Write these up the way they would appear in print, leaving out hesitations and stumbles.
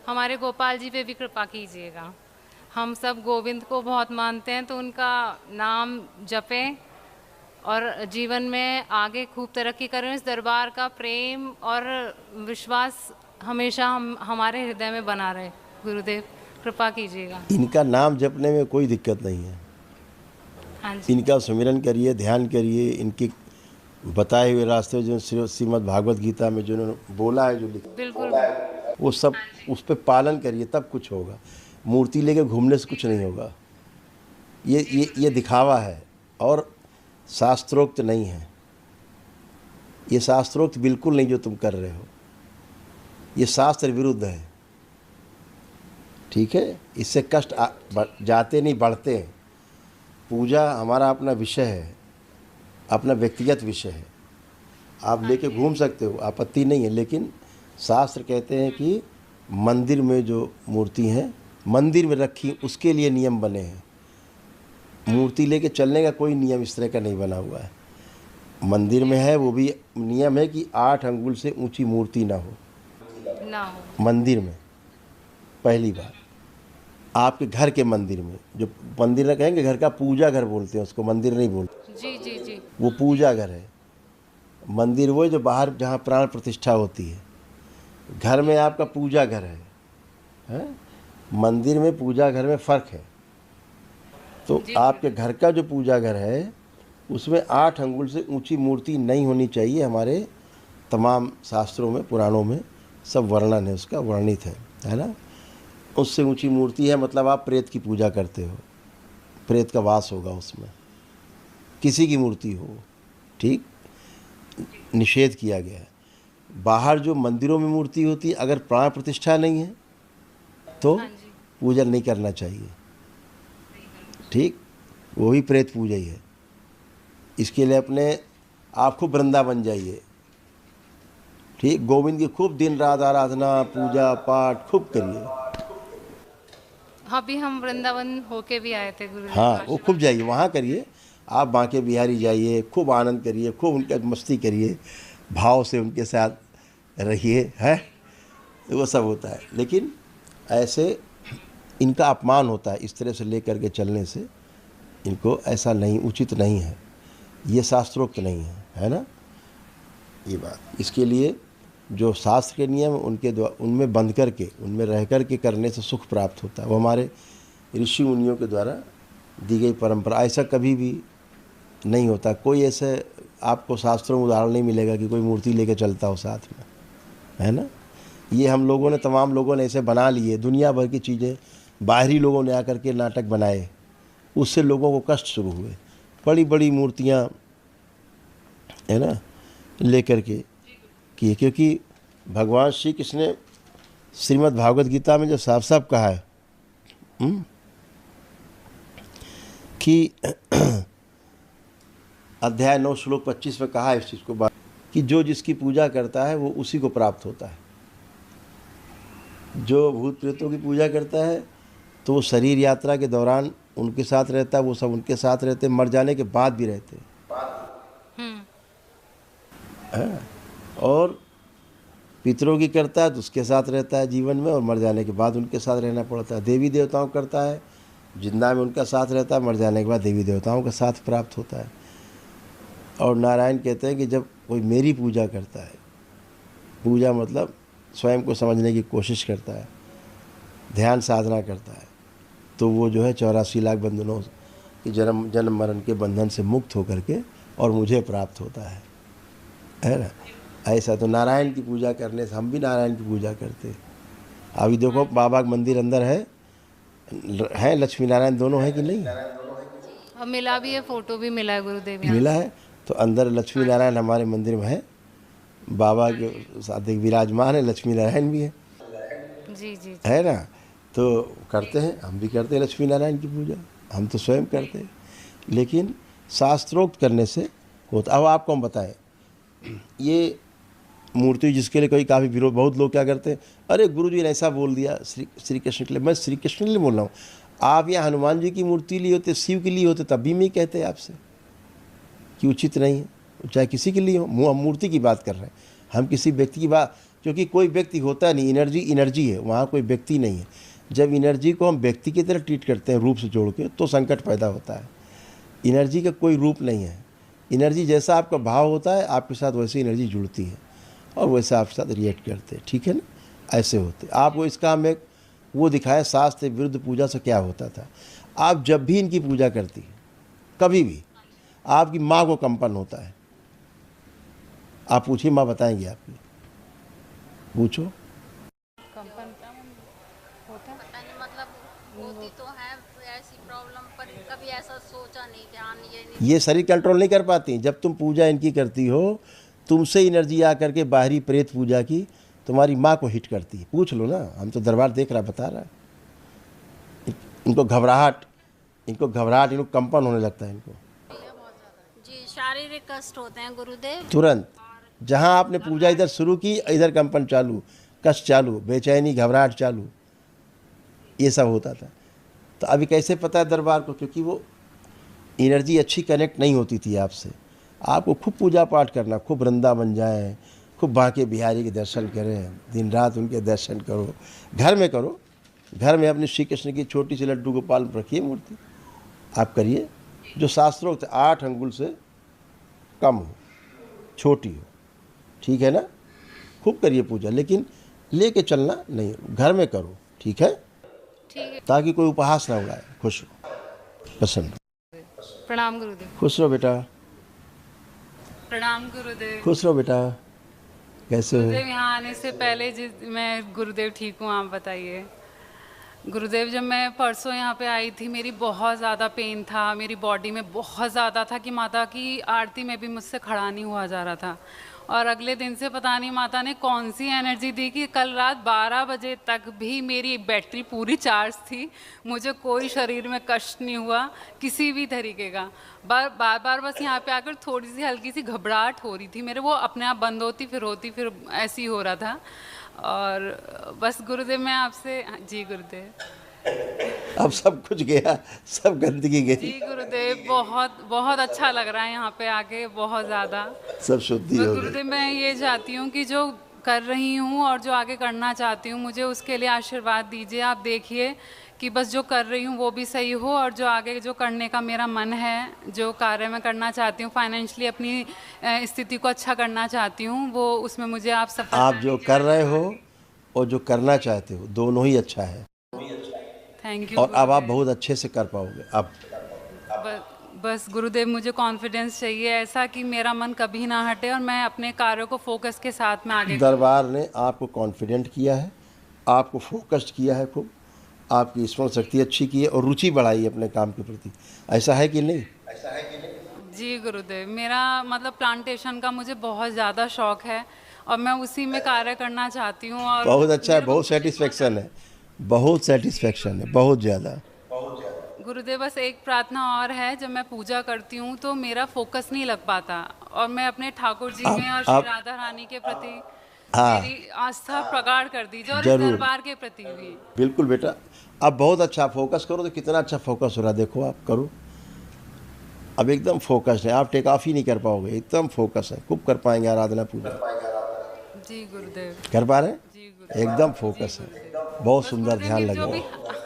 हमारे गोपाल जी पे भी कृपा कीजिएगा। हम सब गोविंद को बहुत मानते हैं, तो उनका नाम जपें और जीवन में आगे खूब तरक्की करें। इस दरबार का प्रेम और विश्वास हमेशा हमारे हृदय में बना रहे। गुरुदेव कृपा कीजिएगा। इनका नाम जपने में कोई दिक्कत नहीं है। हाँ जी। इनका सुमिरन करिए, ध्यान करिए, इनके बताए हुए रास्ते जो श्रीमद् भागवत गीता में जो उन्होंने बोला है, जो लिखा बिल्कुल। वो सब उस पर पालन करिए, तब कुछ होगा। मूर्ति लेके घूमने से कुछ नहीं होगा। ये दिखावा है और शास्त्रोक्त नहीं है। ये शास्त्रोक्त बिल्कुल नहीं जो तुम कर रहे हो, ये शास्त्र विरुद्ध है। ठीक है, इससे कष्ट जाते नहीं, बढ़ते हैं। पूजा हमारा अपना विषय है, अपना व्यक्तिगत विषय है। आप लेके घूम सकते हो, आपत्ति नहीं है, लेकिन शास्त्र कहते हैं कि मंदिर में जो मूर्ति हैं मंदिर में रखी, उसके लिए नियम बने हैं। मूर्ति लेके चलने का कोई नियम इस तरह का नहीं बना हुआ है। मंदिर में है वो भी नियम है कि 8 अंगुल से ऊंची मूर्ति ना हो मंदिर में। पहली बात, आपके घर के मंदिर में, जो मंदिर कहेंगे घर का पूजा घर बोलते हैं उसको, मंदिर नहीं बोलते। जी जी जी। वो पूजा घर है। मंदिर वो जो बाहर जहाँ प्राण प्रतिष्ठा होती है। घर में आपका पूजा घर है? मंदिर में पूजा घर में फ़र्क है। तो आपके घर का जो पूजा घर है उसमें 8 अंगुल से ऊंची मूर्ति नहीं होनी चाहिए। हमारे तमाम शास्त्रों में, पुराणों में सब वर्णन है, उसका वर्णित है ना। उससे ऊंची मूर्ति है मतलब आप प्रेत की पूजा करते हो, प्रेत का वास होगा उसमें, किसी की मूर्ति हो। ठीक, निषेध किया गया है। बाहर जो मंदिरों में मूर्ति होती है, अगर प्राण प्रतिष्ठा नहीं है तो पूजन नहीं करना चाहिए। ठीक, वो भी प्रेत पूजा ही है। इसके लिए अपने आप खूब वृंदावन जाइए। ठीक, गोविंद की खूब दिन रात आराधना, पूजा पाठ खूब करिए। हाँ, भी हम वृंदावन होके भी आए थे गुरुदेव। हाँ, वो खूब जाइए, वहाँ करिए। आप बांके बिहारी जाइए, खूब आनंद करिए, खूब उनके मस्ती करिए, भाव से उनके साथ रहिए, है वो सब होता है। लेकिन ऐसे इनका अपमान होता है, इस तरह से ले करके चलने से इनको ऐसा नहीं, उचित नहीं है, ये शास्त्रोक्त नहीं है ना ये बात। इसके लिए जो शास्त्र के नियम उनके उनमें बंध करके, उनमें रह करके करने से सुख प्राप्त होता है। वो हमारे ऋषि मुनियों के द्वारा दी गई परंपरा। ऐसा कभी भी नहीं होता। कोई ऐसे आपको शास्त्रों में उदाहरण नहीं मिलेगा कि कोई मूर्ति लेके चलता हो साथ में, है ना। ये हम लोगों ने, तमाम लोगों ने ऐसे बना लिए, दुनिया भर की चीज़ें बाहरी लोगों ने आकर के नाटक बनाए, उससे लोगों को कष्ट शुरू हुए। बड़ी बड़ी मूर्तियाँ, है ना, लेकर के किए। क्योंकि भगवान श्री कृष्ण ने श्रीमद् भागवत गीता में जो साफ साफ कहा है कि अध्याय 9 श्लोक 25 में कहा है इस चीज़ को बात, कि जो जिसकी पूजा करता है वो उसी को प्राप्त होता है। जो भूत प्रेतों की पूजा करता है तो वो शरीर यात्रा के दौरान उनके साथ रहता है, वो सब उनके साथ रहते, मर जाने के बाद भी रहते हैं। और पितरों की करता है तो उसके साथ रहता है जीवन में, और मर जाने के बाद उनके साथ रहना पड़ता है। देवी देवताओं करता है, जिंदा में उनका साथ रहता है, मर जाने के बाद देवी देवताओं का साथ प्राप्त होता है। और नारायण कहते हैं कि जब कोई मेरी पूजा करता है, पूजा मतलब स्वयं को समझने की कोशिश करता है, ध्यान साधना करता है, तो वो जो है 84 लाख बंधनों की जन्म मरण के बंधन से मुक्त होकर के और मुझे प्राप्त होता है ना। ऐसा तो नारायण की पूजा करने से, हम भी नारायण की पूजा करते। अभी देखो बाबा का मंदिर अंदर है लक्ष्मी नारायण दोनों है कि नहीं? मिला भी है, फोटो भी मिला है गुरुदेव, मिला है। तो अंदर लक्ष्मी नारायण हमारे मंदिर में है, बाबा के साथ एक विराजमान है, लक्ष्मी नारायण भी है। जी जी, है ना। तो करते हैं, हम भी करते हैं लक्ष्मी नारायण की पूजा, हम तो स्वयं करते हैं। लेकिन शास्त्रोक्त करने से होता। अब आपको हम बताएं, ये मूर्ति जिसके लिए कोई काफ़ी विरोध, बहुत लोग क्या करते हैं, अरे गुरुजी ने ऐसा बोल दिया श्री कृष्ण के लिए। मैं श्री कृष्ण के लिए बोल रहा हूँ। आप यहाँ हनुमान जी की मूर्ति लिए होते, शिव के लिए होते, तब भी मैं कहते आपसे कि उचित नहीं है, चाहे किसी के लिए हो। हम मूर्ति की बात कर रहे हैं, हम किसी व्यक्ति की बात, क्योंकि कोई व्यक्ति होता नहीं, एनर्जी एनर्जी है, वहाँ कोई व्यक्ति नहीं है। जब एनर्जी को हम व्यक्ति की तरह ट्रीट करते हैं रूप से जोड़ के, तो संकट पैदा होता है। एनर्जी का कोई रूप नहीं है। एनर्जी जैसा आपका भाव होता है, आपके साथ वैसी एनर्जी जुड़ती है और वैसे आपके साथ रिएक्ट करते हैं, ठीक है ना। ऐसे होते। आपको इसका हम एक वो दिखाया शास्त्र विरुद्ध पूजा से क्या होता था। आप जब भी इनकी पूजा करती है, कभी भी आपकी माँ को कंपन होता है। आप पूछिए, माँ बताएंगी आपकी, पूछो। कंपन होता है? पता नहीं, मतलब होती तो है ऐसी प्रॉब्लम, पर कभी ऐसा सोचा नहीं, ध्यान ये नहीं। ये शरीर कंट्रोल नहीं कर पाती। जब तुम पूजा इनकी करती हो, तुमसे एनर्जी आकर के बाहरी प्रेत पूजा की तुम्हारी माँ को हिट करती है। पूछ लो ना, हम तो दरबार देख रहा, बता रहा है। इनको घबराहट, इनको कंपन होने लगता है इनको जी, शारीरिक कष्ट होते हैं गुरुदेव। तुरंत। जहाँ आपने पूजा इधर शुरू की, इधर कंपन चालू, कष्ट चालू, बेचैनी, घबराहट चालू, ये सब होता था। तो अभी कैसे पता है दरबार को? क्योंकि वो एनर्जी अच्छी कनेक्ट नहीं होती थी आपसे। आपको खूब पूजा पाठ करना, खूब वृंदावन जाएं, खूब बांके बिहारी के दर्शन करें, दिन रात उनके दर्शन करो। घर में करो, घर में अपने श्री कृष्ण की छोटी सी लड्डू गोपाल रखिए मूर्ति, आप करिए जो शास्त्रोक्त 8 अंगुल से कम हो, छोटी हो, ठीक है ना। खूब करिए पूजा, लेकिन लेके चलना नहीं, घर में करो, ठीक है, ठीक है। ताकि कोई उपहास ना उड़ाए। खुश हो, प्रसन्न। प्रणाम गुरुदेव। खुश रहो बेटा, प्रणाम गुरुदेव। खुश रहो बेटा। कैसे हो? गुरुदेव यहाँ आने से पहले मैं गुरुदेव ठीक हूँ, आप बताइए। गुरुदेव जब मैं परसों यहाँ पे आई थी, मेरी बहुत ज़्यादा पेन था, मेरी बॉडी में बहुत ज़्यादा था कि माता की आरती में भी मुझसे खड़ा नहीं हुआ जा रहा था। और अगले दिन से पता नहीं माता ने कौन सी एनर्जी दी कि कल रात 12 बजे तक भी मेरी बैटरी पूरी चार्ज थी, मुझे कोई शरीर में कष्ट नहीं हुआ किसी भी तरीके का। बार बार बस यहाँ पे आकर थोड़ी सी हल्की सी घबराहट हो रही थी मेरे, वो अपने आप बंद होती फिर ऐसे ही हो रहा था। और बस गुरुदेव मैं आपसे, जी गुरुदेव, अब सब कुछ गया, सब गंदगी जी गई, गुरुदेव, बहुत बहुत अच्छा लग रहा है यहाँ पे आके, बहुत ज़्यादा। सब शुद्धि हो गई। गुरुदेव मैं ये चाहती हूँ कि जो कर रही हूँ और जो आगे करना चाहती हूँ, मुझे उसके लिए आशीर्वाद दीजिए। आप देखिए कि बस जो कर रही हूँ वो भी सही हो, और जो आगे जो करने का मेरा मन है, जो कार्य मैं करना चाहती हूँ, फाइनेंशियली अपनी स्थिति को अच्छा करना चाहती हूँ, वो उसमें मुझे आप सफल। आप जो कर रहे हो और जो करना चाहते हो, दोनों ही अच्छा है। Thank you. और अब आप बहुत अच्छे से कर पाओगे। अब बस गुरुदेव मुझे कॉन्फिडेंस चाहिए ऐसा कि मेरा मन कभी ना हटे और मैं अपने कार्यों को फोकस के साथ में आगे। दरबार ने आपको कॉन्फिडेंट किया है, आपको फोकस्ड किया है, खूब आपकी स्मरण शक्ति अच्छी की है और रुचि बढ़ाई है अपने काम के प्रति। ऐसा है कि नहीं? जी गुरुदेव, मेरा मतलब प्लांटेशन का मुझे बहुत ज़्यादा शौक है और मैं उसी में कार्य करना चाहती हूँ। और बहुत अच्छा है, बहुत सेटिस्फेक्शन है, बहुत सेटिस्फेक्शन है, बहुत ज़्यादा। गुरुदेव बस एक प्रार्थना और है, जब मैं पूजा करती हूँ तो मेरा फोकस नहीं लग पाता और मैं अपने ठाकुर जी में और श्री राधा रानी के प्रति मेरी आस्था प्रगाढ़ कर दीजिए और इस दरबार के प्रति भी। बिल्कुल बेटा, अब बहुत अच्छा फोकस करो तो कितना अच्छा फोकस हो रहा है, देखो आप करो। अब एकदम फोकस है, आप टेक ऑफ ही नहीं कर पाओगे, एकदम फोकस है, खूब कर पाएंगे आराधना पूजा। जी गुरुदेव। कर पा रहे हैं? जी गुरुदेव। एकदम फोकस है, बहुत सुंदर ध्यान लगेगा।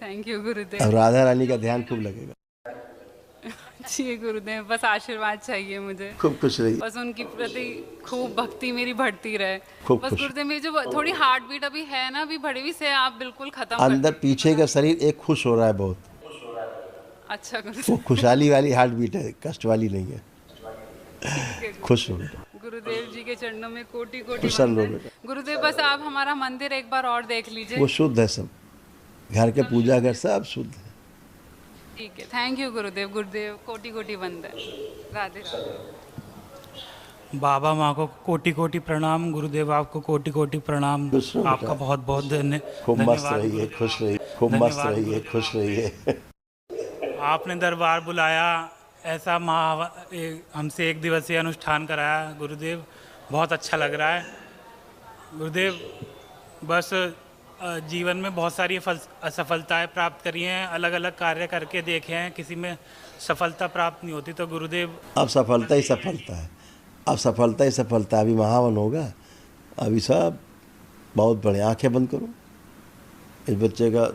थैंक यू गुरुदेव। अब राधा रानी का ध्यान खूब लगेगा। जी गुरुदेव, बस आशीर्वाद चाहिए मुझे, खूब खुश रहिए, बस उनकी प्रति खूब भक्ति मेरी बढ़ती रहे। खूब बस खुश। गुरुदेव मेरी जो थोड़ी हार्ट बीट अभी है ना, अभी बढ़ी हुई से आप बिल्कुल खत्म कर अंदर पीछे का शरीर एक खुश हो रहा है बहुत। अच्छा वो गुरुदेव। खुशहाली वाली हार्ट बीट है, कष्ट वाली नहीं है। खुश हो बेटा, गुरुदेव जी के चरणों में कोटि कोटि प्रसन्न हो वंदन। बेटा। गुरुदेव बस आप हमारा मंदिर एक बार और देख लीजिए। वो शुद्ध है, सब घर के पूजा घर सब शुद्ध है। ठीक है, थैंक यू गुरुदेव। गुरुदेव कोटि कोटि वंदन। राधे राधे। बाबा माँ को कोटि कोटि प्रणाम, गुरुदेव आपको कोटि कोटि प्रणाम। खुश रहो आपका बेटा। बहुत बहुत खूब मस्त धन्यवाद रहिए, गुरुदेव। खुश रहिए, खूब मस्त धन्यवाद रहिए, गुरुदेव। खुश रहिए। आपने दरबार बुलाया, ऐसा हमसे 1 दिवसीय अनुष्ठान कराया गुरुदेव, बहुत अच्छा लग रहा है गुरुदेव। बस जीवन में बहुत सारी असफलताएं प्राप्त करी हैं, अलग अलग कार्य करके देखे हैं, किसी में सफलता प्राप्त नहीं होती। तो गुरुदेव अब सफलता ही सफलता है, अब सफलता ही सफलता है। अभी महावन होगा, अभी साहब बहुत बड़े, आंखें बंद करो। इस बच्चे का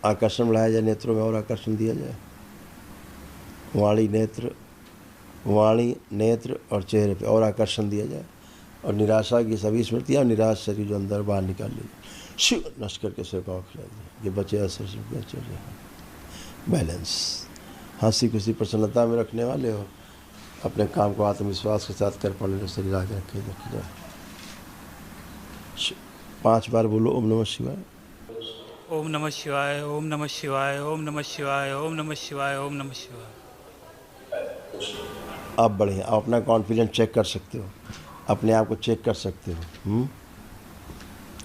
आकर्षण बढ़ाया जाए, नेत्रों में और आकर्षण दिया जाए। वाणी नेत्र और चेहरे पे और आकर्षण दिया जाए, और निराशा की सभी स्मृतियाँ और निराश शरीर जो अंदर बाहर निकाल लीजिए। शिव नष्ट करके सेवकाओं खिला दीजिए। ये बच्चे असर चल रहे हैं। बैलेंस, हंसी खुशी प्रसन्नता में रखने वाले हो, अपने काम को आत्मविश्वास के साथ कर पाने का शरीर आगे रखे जाए। 5 बार बोलो ओम नमः शिवाय। ओम नमः शिवाय, ओम नमः शिवाय, ओम नमः शिवाय, ओम नमः शिवाय, ओम नमः शिवाय। आप बढ़िया, आप अपना कॉन्फिडेंस चेक कर सकते हो, अपने आप को चेक कर सकते हो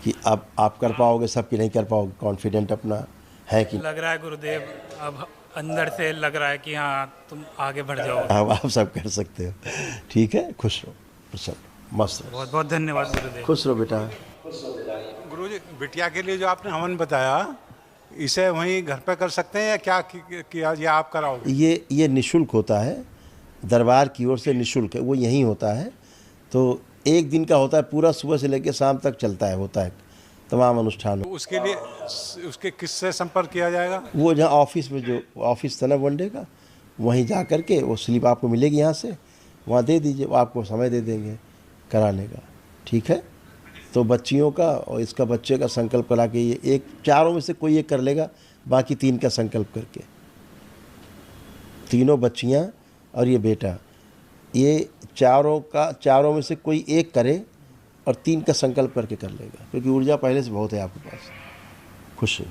कि आप कर पाओगे, सबकी नहीं कर पाओगे। कॉन्फिडेंट अपना है कि लग रहा है गुरुदेव, अब अंदर से लग रहा है कि हाँ तुम आगे बढ़ जाओ। आप सब कर सकते हो। ठीक है, खुश रहो, प्रसन्न, मस्त रहो। बहुत बहुत धन्यवाद गुरुदेव। खुश रहो बेटा। गुरुजी, बिटिया के लिए जो आपने हवन बताया, इसे वहीं घर पे कर सकते हैं या क्या किया, या आप कराओगे? ये निःशुल्क होता है, दरबार की ओर से निःशुल्क है, वो यहीं होता है। तो 1 दिन का होता है, पूरा सुबह से लेकर शाम तक चलता है, होता है तमाम अनुष्ठान। तो उसके लिए उसके किससे संपर्क किया जाएगा? वो जहाँ ऑफिस में, जो ऑफिस था ना वनडे का, वहीं जा कर के वो स्लिप आपको मिलेगी यहाँ से, वहाँ दे दीजिए, वो आपको समय दे देंगे कराने का। ठीक है, तो बच्चियों का और इसका बच्चे का संकल्प करा के, ये एक चारों में से कोई एक कर लेगा, बाकी 3 का संकल्प करके, तीनों बच्चियाँ और ये बेटा, ये चारों में से कोई एक करे और 3 का संकल्प करके कर लेगा, क्योंकि ऊर्जा पहले से बहुत है आपके पास। खुश है।